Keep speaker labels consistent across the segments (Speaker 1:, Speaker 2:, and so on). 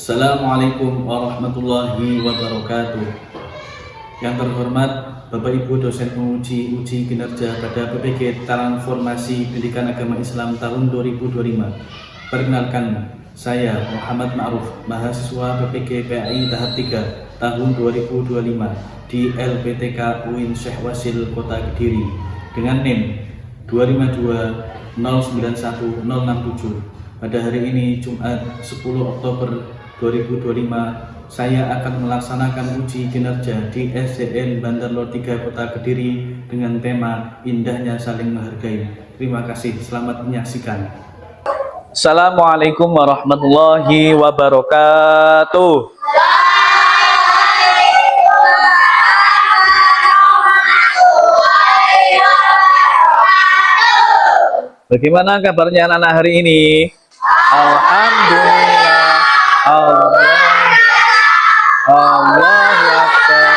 Speaker 1: Assalamualaikum warahmatullahi wabarakatuh. Yang terhormat Bapak Ibu dosen penguji uji kinerja pada PPG Transformasi Pendidikan Agama Islam tahun 2025. Perkenalkan, saya Muhammad Ma'ruf, mahasiswa PPG PAI tahap 3 tahun 2025 di LPTK UIN Syekh Wasil Kota Kediri dengan NIM 252091067. Pada hari ini Jumat 10 Oktober 2025, saya akan melaksanakan uji kinerja di SDN Bandar Lor 3 Kota Kediri dengan tema Indahnya Saling Menghargai. Terima kasih, selamat menyaksikan.
Speaker 2: Assalamualaikum warahmatullahi wabarakatuh. Bagaimana kabarnya anak-anak hari ini? Alhamdulillah. Allahu Akbar.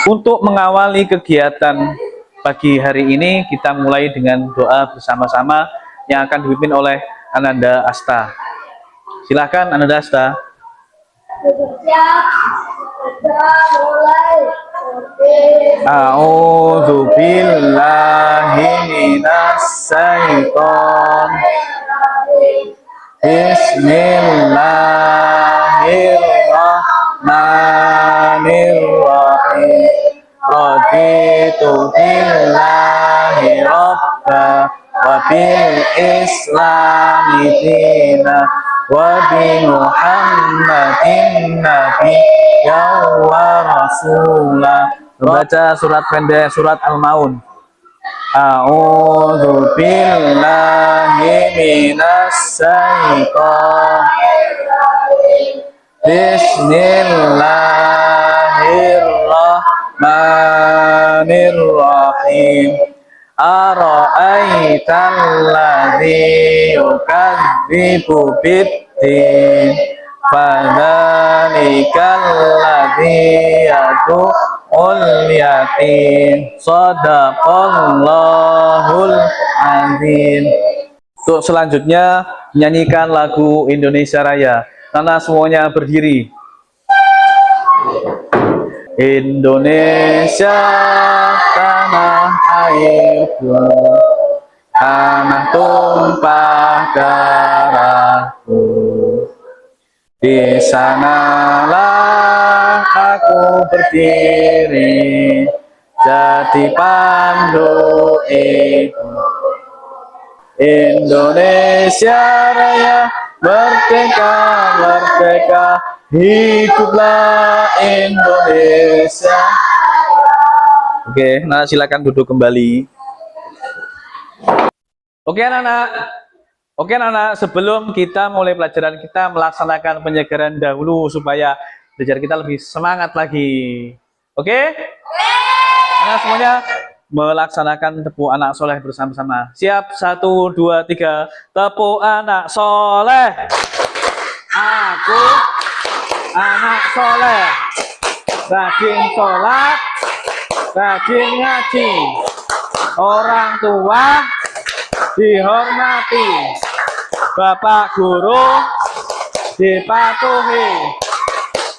Speaker 2: Untuk mengawali kegiatan pagi hari ini, kita mulai dengan doa bersama-sama yang akan dipimpin oleh Ananda Asta. Silakan Ananda Asta. A'udzu billahi minas syaiton. Bismillahirrahmanirrahim. Raditu billahi rabba wa bil islami dina wa bi Muhammadin nabiyya wa rasula. Membaca surat pendek surat Al-Maun. A'udzu billahi minas syaiton. Bismillahirrahmanirrahim. Ara'aital ladzi yukadzibu biddin fadzalikal ladzi yad'ul yatim. Shadaqallahul azim. Untuk selanjutnya menyanyikan lagu Indonesia Raya. Karena semuanya berdiri. Indonesia tanah airku, tanah tumpah darahku. Di sanalah aku berdiri, jadi pandu ibu. Indonesia Raya, merdeka, merdeka, hiduplah Indonesia. Oke, nah silakan duduk kembali. Oke anak-anak, sebelum kita mulai pelajaran, kita melaksanakan penyegaran dahulu supaya belajar kita lebih semangat lagi. Oke? Anak semuanya melaksanakan tepuk anak soleh bersama-sama. Siap, 1, 2, 3. Tepuk anak soleh. Aku anak soleh, rajin sholat, rajin ngaji, orang tua dihormati, bapak guru dipatuhi,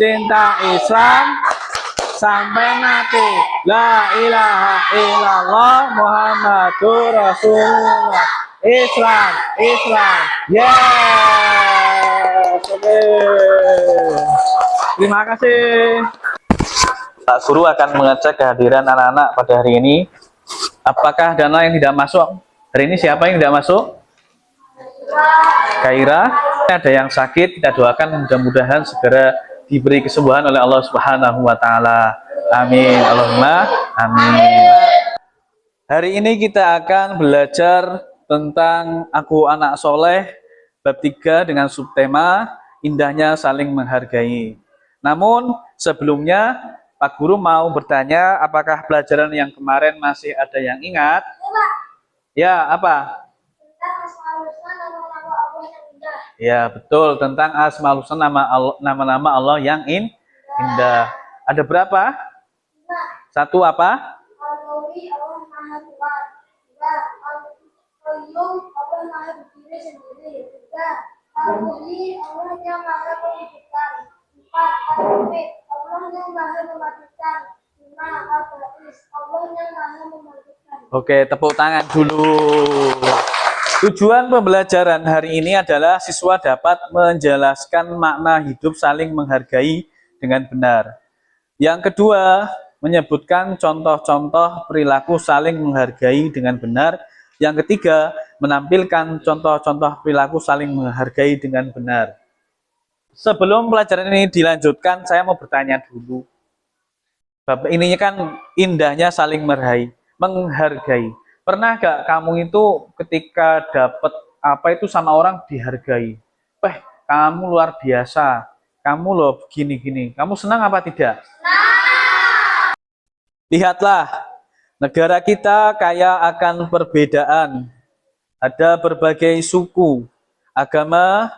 Speaker 2: cinta Islam sampai mati. La ilaha illallah Muhammadur Rasulullah. Islam, Islam. Yes. Oke. Terima kasih. Pak Guru akan mengecek kehadiran anak-anak pada hari ini. Apakah dana yang tidak masuk? Hari ini siapa yang tidak masuk? Kaira. Ada yang sakit, kita doakan mudah-mudahan segera diberi kesembuhan oleh Allah Subhanahu wa taala. Amin. Allahumma amin. Hari ini kita akan belajar tentang Aku Anak Soleh bab 3 dengan subtema Indahnya Saling Menghargai. Namun sebelumnya Pak Guru mau bertanya, apakah pelajaran yang kemarin masih ada yang ingat? Ya, apa? Ya, betul, tentang Asmaul Husna, nama-nama Allah yang indah. Ada berapa? 1 apa?
Speaker 3: Al-Muhyi, Allah yang maha menghidupkan. 4. Al-Mumit, Allah yang maha mematikan. 5. Al-Ba'is, Allah yang maha membangkitkan.
Speaker 2: Oke, tepuk tangan dulu. Tujuan pembelajaran hari ini adalah siswa dapat menjelaskan makna hidup saling menghargai dengan benar. Yang kedua, menyebutkan contoh-contoh perilaku saling menghargai dengan benar. Yang ketiga, menampilkan contoh-contoh perilaku saling menghargai dengan benar. Sebelum pelajaran ini dilanjutkan, saya mau bertanya dulu. Bapak, ini kan indahnya saling menghargai. Pernah gak kamu itu ketika dapat apa itu sama orang dihargai? Kamu luar biasa. Kamu loh gini-gini. Kamu senang apa tidak? Lihatlah, negara kita kaya akan perbedaan. Ada berbagai suku, agama,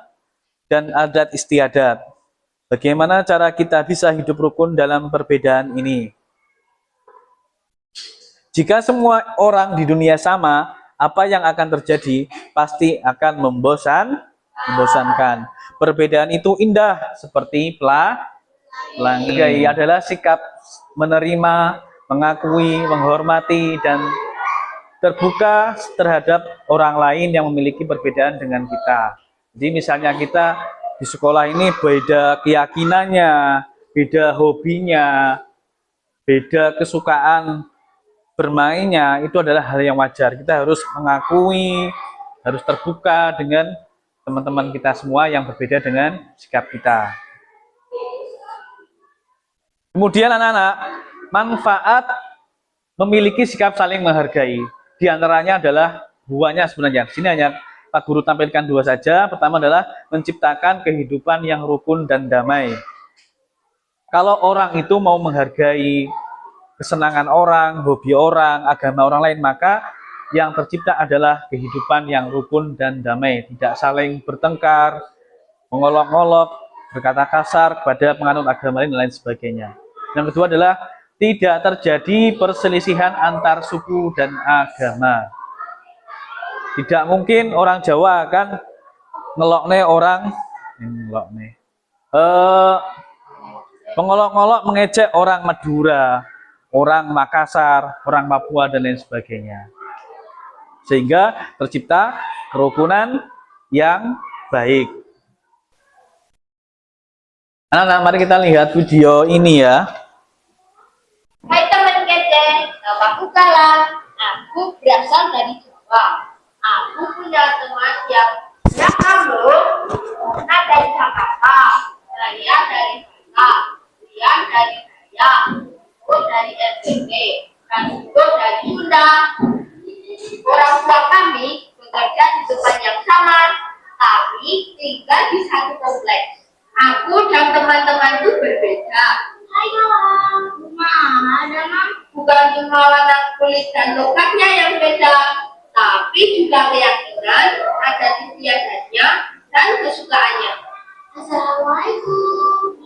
Speaker 2: dan adat istiadat. Bagaimana cara kita bisa hidup rukun dalam perbedaan ini? Jika semua orang di dunia sama, apa yang akan terjadi? Pasti akan membosankan. Perbedaan itu indah, seperti pelangi adalah sikap menerima, mengakui, menghormati, dan terbuka terhadap orang lain yang memiliki perbedaan dengan kita. Jadi misalnya kita di sekolah ini beda keyakinannya, beda hobinya, beda kesukaan bermainnya, itu adalah hal yang wajar. Kita harus mengakui, harus terbuka dengan teman-teman kita semua yang berbeda dengan sikap kita. Kemudian anak-anak, manfaat memiliki sikap saling menghargai. Di antaranya adalah buahnya sebenarnya. Di sini hanya Pak Guru tampilkan 2 saja. Pertama adalah menciptakan kehidupan yang rukun dan damai. Kalau orang itu mau menghargai kesenangan orang, hobi orang, agama orang lain, maka yang tercipta adalah kehidupan yang rukun dan damai. Tidak saling bertengkar, mengolok-olok, berkata kasar kepada penganut agama lain dan lain sebagainya. Yang kedua adalah tidak terjadi perselisihan antar suku dan agama. Tidak mungkin orang Jawa kan ngelokne orang mengolok-olok mengejek orang Madura, orang Makassar, orang Papua, dan lain sebagainya. Sehingga tercipta kerukunan yang baik. Anak-anak, mari kita lihat video ini ya.
Speaker 3: Hai teman kece, namaku Kala. Aku berasal dari Jawa. Aku punya teman yang kamu. Nah, dari Jakarta, saya dari Jakarta, dia dari saya, dari SPP, dan itu dari Sunda. Orang tua kami bekerja di tempat yang sama, tapi tinggal di satu kompleks. Aku dan teman-teman itu berbeda. Ayo, ada bukan cuma warna kulit dan logatnya yang beda, tapi juga keyakinan, adat istiadatnya, dan kesukaannya. Assalamualaikum.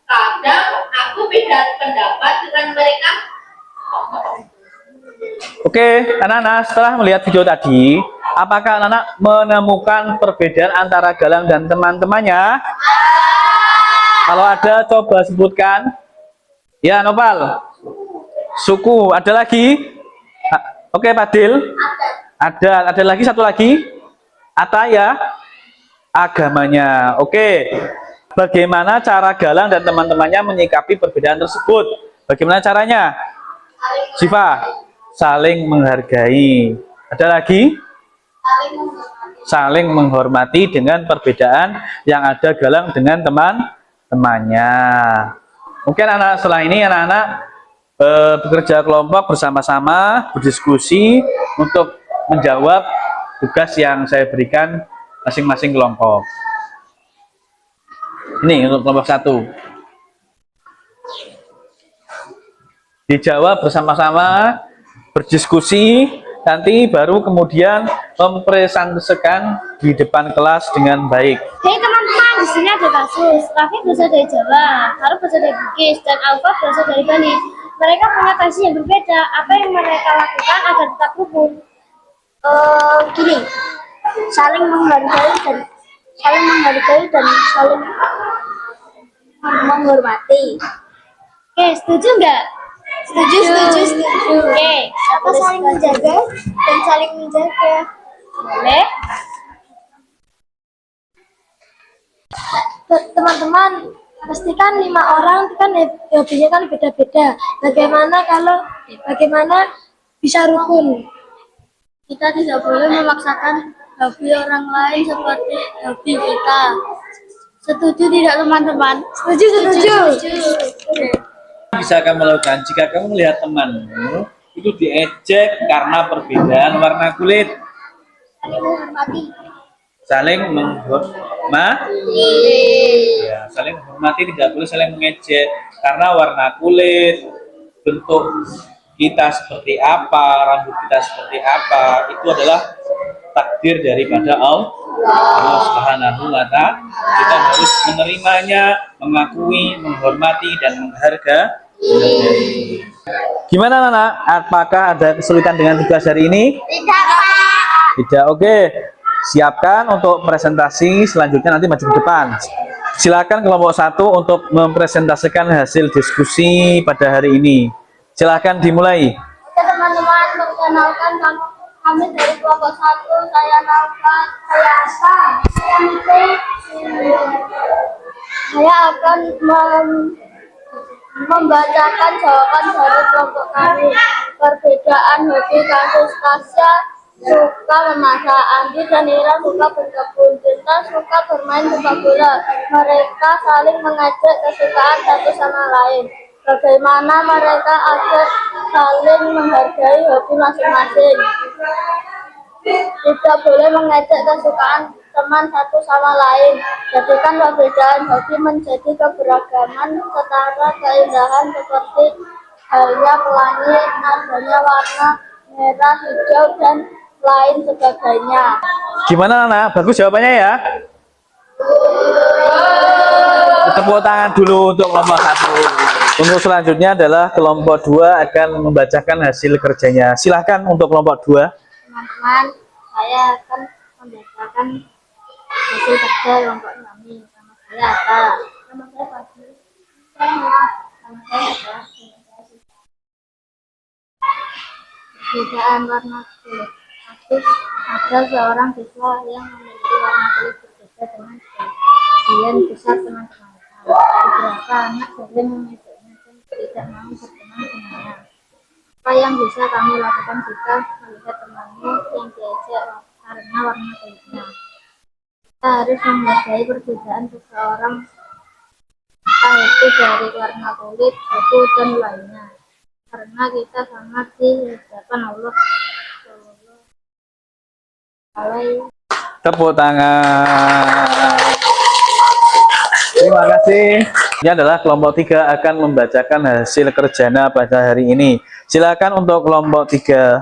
Speaker 3: Kadang aku beda pendapat dengan mereka.
Speaker 2: Oke, anak-anak, setelah melihat video tadi, apakah anak-anak menemukan perbedaan antara Galang dan teman-temannya? Kalau ada, coba sebutkan. Ya, Nopal. Suku. Ada lagi? Oke, Padil. Ada lagi, satu lagi. Ataya. Agamanya. Oke. Bagaimana cara Galang dan teman-temannya menyikapi perbedaan tersebut? Bagaimana caranya? Siva, saling menghargai. Ada lagi? Saling menghormati dengan perbedaan yang ada Galang dengan teman-temannya. Mungkin anak setelah ini anak-anak bekerja kelompok bersama-sama, berdiskusi untuk menjawab tugas yang saya berikan masing-masing kelompok. Ini untuk kelompok 1. Dijawab bersama-sama, berdiskusi, nanti baru kemudian mempresentasikan di depan kelas dengan baik.
Speaker 4: Hei teman-teman, di sini ada kasus. Raffi berasal dari Jawa, Haruf berasal dari Bugis, dan Alfa berasal dari Bali. Mereka punya tradisi yang berbeda. Apa yang mereka lakukan agar tetap rukun? Gini, saling menghargai dan saling menghormati. Oke, setuju nggak? Setuju. Oke, apa saling menjaga dan saling menjaga? Boleh. Teman-teman, pastikan 5 orang kan hobinya kan beda-beda. Bagaimana bisa rukun? Kita tidak boleh memaksakan hobi orang lain seperti hobi kita. Setuju tidak teman-teman? Setuju.
Speaker 2: Bisa kamu lakukan jika kamu melihat temanmu itu diejek karena perbedaan warna kulit.
Speaker 4: Saling menghormati.
Speaker 2: Saling menghormati. Ya, saling menghormati, tidak boleh saling mengejek karena warna kulit, bentuk kita seperti apa, rambut kita seperti apa, itu adalah takdir daripada Allah Subhanahu wa Ta'ala. Kita harus menerimanya, mengakui, menghormati dan menghargai. Gimana Nana? Apakah ada kesulitan dengan tugas hari ini?
Speaker 4: Tidak, Pak.
Speaker 2: Tidak, oke. Siapkan untuk presentasi selanjutnya, nanti maju ke depan. Silakan kelompok 1 untuk mempresentasikan hasil diskusi pada hari ini. Silakan dimulai.
Speaker 4: Oke teman-teman, perkenalkan kami dari kelompok 1. Saya Naufal, saya Asa. Saya akan membacakan jawaban dari kelompok kami. Perbedaan hobi kasus Tasya suka memasak, Andi dan Ira suka berkebun, Cinta suka bermain sepak bola. Mereka saling mengejek kesukaan satu sama lain. Bagaimana mereka agar saling menghargai hobi masing-masing? Tidak boleh mengejek kesukaan teman satu sama lain. Jadikan perbedaan hobi menjadi keberagaman setara keindahan seperti halnya pelangi, adanya warna merah, hijau, dan lain sebagainya.
Speaker 2: Gimana Nana? Bagus jawabannya ya? Tepuk tangan dulu untuk kelompok 1. Untuk selanjutnya adalah kelompok 2 akan membacakan hasil kerjanya. Silahkan untuk kelompok 2.
Speaker 4: Teman-teman, saya akan membacakan hasil kerja kelompok kami. Nama saya Ata. Nama saya Fadli. Nama saya Ata. Perbedaan warna kulit. Ada seorang siswa yang memiliki warna kulit berbeda dengan sebagian besar teman-teman. Beberapa anak sering mengejeknya dan tidak mau berteman dengannya. Apa yang bisa kami lakukan jika melihat temanmu yang diejek karena warna kulitnya? Kita harus menghargai perbedaan seseorang, entah itu dari warna kulit, suku, dan lainnya. Karena kita sama di hadapan Allah.
Speaker 2: Tepuk tangan. Terima kasih. Ini adalah kelompok 3 akan membacakan hasil kerjanya pada hari ini. Silakan untuk kelompok 3.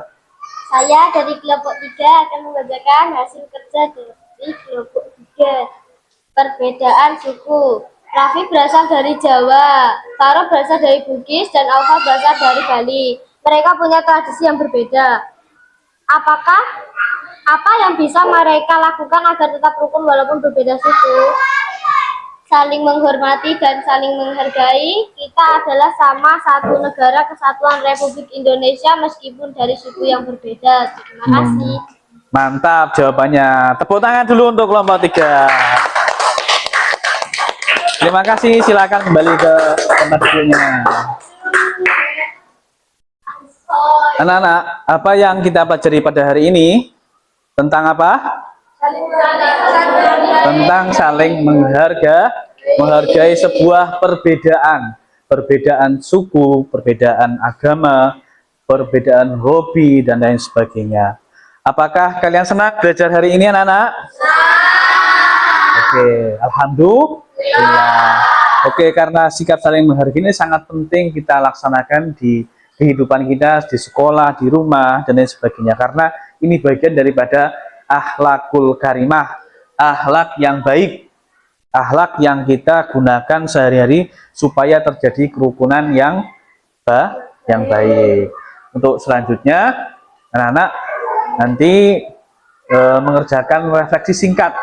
Speaker 4: Saya dari kelompok 3 akan membacakan hasil kerja dari kelompok 3. Perbedaan suku. Raffi berasal dari Jawa, Tara berasal dari Bugis, dan Alfa berasal dari Bali. Mereka punya tradisi yang berbeda. Apa yang bisa mereka lakukan agar tetap rukun walaupun berbeda suku? Saling menghormati dan saling menghargai. Kita adalah sama satu negara kesatuan Republik Indonesia meskipun dari suku yang berbeda. Terima kasih.
Speaker 2: Mantap jawabannya. Tepuk tangan dulu untuk kelompok 3. Terima kasih. Silakan kembali ke tempat duduknya. Anak-anak, apa yang kita pelajari pada hari ini? Tentang apa? Tentang saling menghargai sebuah perbedaan suku, perbedaan agama, perbedaan hobi, dan lain sebagainya. Apakah kalian senang belajar hari ini, anak-anak? Oke, alhamdulillah. Oke, karena sikap saling menghargai ini sangat penting kita laksanakan di kehidupan kita, di sekolah, di rumah, dan lain sebagainya. Karena ini bagian daripada akhlakul karimah, akhlak yang baik, akhlak yang kita gunakan sehari-hari supaya terjadi kerukunan yang baik. Untuk selanjutnya, anak-anak nanti mengerjakan refleksi singkat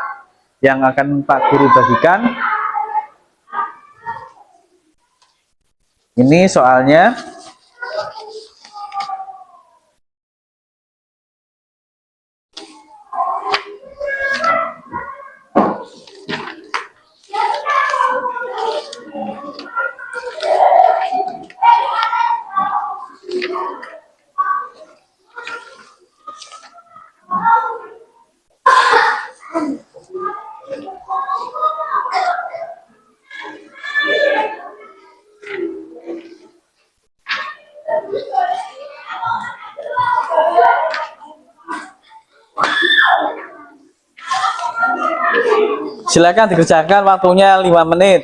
Speaker 2: yang akan Pak Guru bagikan. Ini soalnya. Silakan dikerjakan, waktunya 5 menit.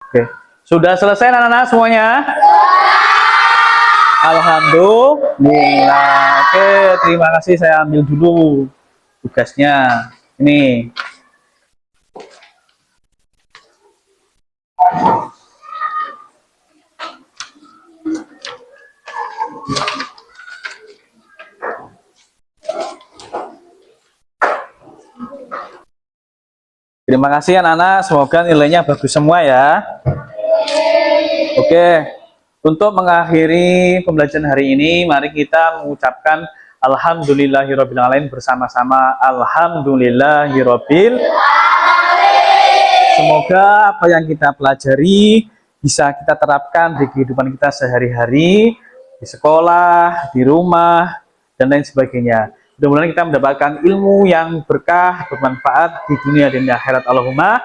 Speaker 2: Oke, sudah selesai anak-anak semuanya? Alhamdulillah. Oke, terima kasih. Saya ambil dulu tugasnya. Ini. Terima kasih anak-anak. Semoga nilainya bagus semua ya. Oke. Untuk mengakhiri pembelajaran hari ini, mari kita mengucapkan Alhamdulillahirabbil alamin bersama-sama. Alhamdulillahirabbil alamin. Semoga apa yang kita pelajari bisa kita terapkan di kehidupan kita sehari-hari, di sekolah, di rumah, dan lain sebagainya. Mudah-mudahan kita mendapatkan ilmu yang berkah, bermanfaat di dunia dan di akhirat. Allahumma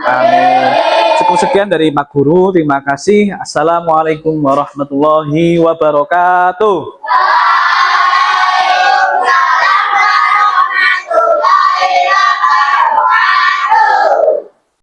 Speaker 2: amin. Cukup sekian dari Pak Guru. Terima kasih. Assalamualaikum warahmatullahi wabarakatuh.